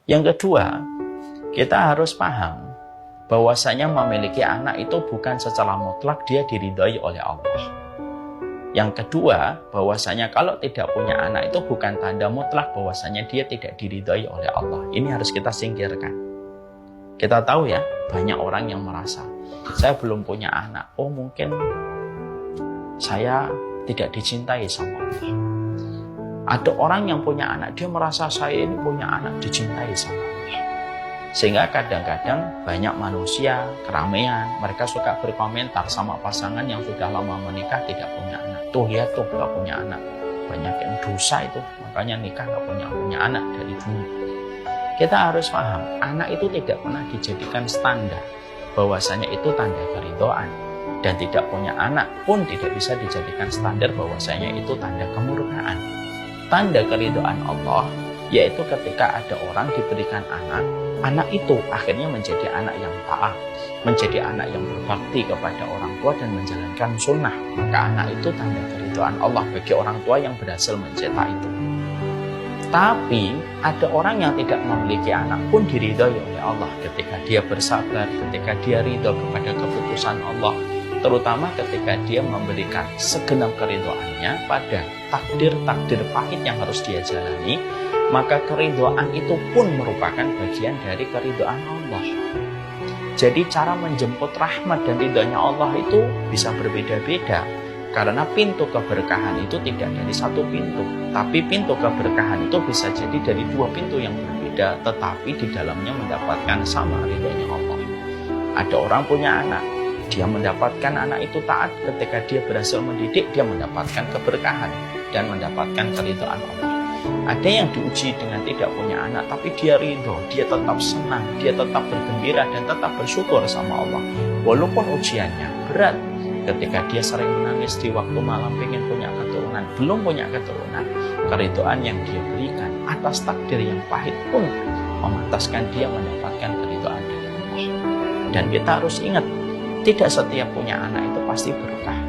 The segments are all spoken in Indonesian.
Yang kedua, kita harus paham bahwasanya memiliki anak itu bukan secara mutlak dia diridhai oleh Allah. Yang kedua, bahwasanya kalau tidak punya anak itu bukan tanda mutlak bahwasanya dia tidak diridhai oleh Allah. Ini harus kita singkirkan. Kita tahu ya, banyak orang yang merasa, saya belum punya anak. Oh mungkin saya tidak dicintai sama Allah. Ada orang yang punya anak, dia merasa saya ini punya anak dicintai sama Allah. Sehingga kadang-kadang banyak manusia, keramaian, mereka suka berkomentar sama pasangan yang sudah lama menikah tidak punya anak. Tuh lihat tuh gak punya anak. Banyak yang dosa itu, makanya nikah gak punya anak dari dulu. Kita harus paham, anak itu tidak pernah dijadikan standar bahwasanya itu tanda keridhaan. Dan tidak punya anak pun tidak bisa dijadikan standar bahwasanya itu tanda kemurkaan. Tanda keridhaan Allah yaitu ketika ada orang diberikan anak itu akhirnya menjadi anak yang taat, menjadi anak yang berbakti kepada orang tua dan menjalankan sunnah. Maka anak itu tanda keridhaan Allah bagi orang tua yang berhasil mencetak itu. Tapi ada orang yang tidak memiliki anak pun diridhai oleh Allah ketika dia bersabar, ketika dia ridho kepada keputusan Allah, terutama ketika dia memberikan segenap keridhaannya pada takdir-takdir pahit yang harus dia jalani. Maka keridhaan itu pun merupakan bagian dari keridhaan Allah. Jadi cara menjemput rahmat dan ridhonya Allah itu bisa berbeda-beda. Karena pintu keberkahan itu tidak dari satu pintu. Tapi pintu keberkahan itu bisa jadi dari dua pintu yang berbeda. Tetapi di dalamnya mendapatkan sama ridhonya Allah. Ada orang punya anak. Dia mendapatkan anak itu taat. Ketika dia berhasil mendidik, dia mendapatkan keberkahan dan mendapatkan keridhaan Allah. Ada yang diuji dengan tidak punya anak, tapi dia ridho, dia tetap senang, dia tetap bergembira dan tetap bersyukur sama Allah. Walaupun ujiannya berat, ketika dia sering menangis di waktu malam pengen punya keturunan, belum punya keturunan, keridhaan yang dia berikan atas takdir yang pahit pun memantaskan dia mendapatkan keridhaan dari Allah. Dan kita harus ingat, tidak setiap punya anak itu pasti berkah.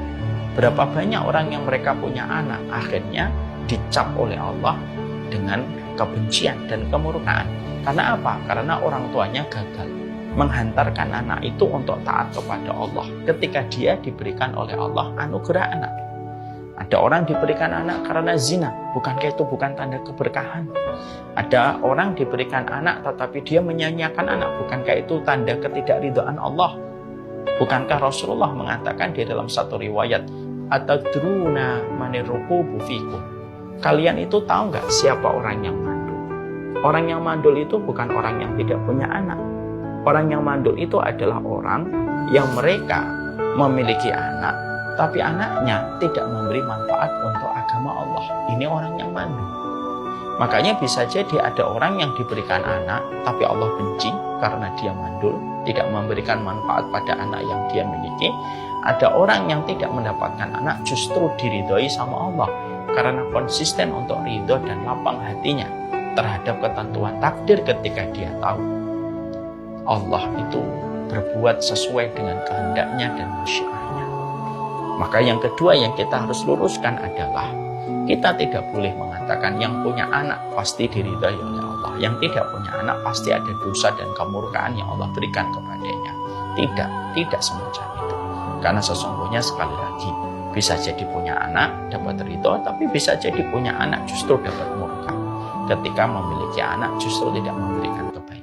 Berapa banyak orang yang mereka punya anak akhirnya dicap oleh Allah dengan kebencian dan kemurkaan. Karena apa? Karena orang tuanya gagal menghantarkan anak itu untuk taat kepada Allah ketika dia diberikan oleh Allah anugerah anak. Ada orang diberikan anak karena zina, bukankah itu bukan tanda keberkahan? Ada orang diberikan anak tetapi dia menyanyiakan anak, bukankah itu tanda ketidakridhaan Allah? Bukankah Rasulullah mengatakan di dalam satu riwayat, atadruna manir rukubu fikum? Kalian itu tahu nggak siapa orang yang mandul? Orang yang mandul itu bukan orang yang tidak punya anak. Orang yang mandul itu adalah orang yang mereka memiliki anak, tapi anaknya tidak memberi manfaat untuk agama Allah. Ini orang yang mandul. Makanya bisa jadi ada orang yang diberikan anak, tapi Allah benci karena dia mandul, tidak memberikan manfaat pada anak yang dia miliki. Ada orang yang tidak mendapatkan anak justru diridhoi sama Allah karena konsisten untuk ridho dan lapang hatinya terhadap ketentuan takdir ketika dia tahu Allah itu berbuat sesuai dengan kehendaknya dan masyiatnya. Maka yang kedua yang kita harus luruskan adalah kita tidak boleh mengatakan yang punya anak pasti diridhai oleh Allah, yang tidak punya anak pasti ada dosa dan kemurkaan yang Allah berikan kepadanya. Tidak semacam itu. Karena sesungguhnya sekali lagi bisa jadi punya anak dapat ridho, tapi bisa jadi punya anak justru dapat murka. Ketika memiliki anak justru tidak memberikan kebaikan.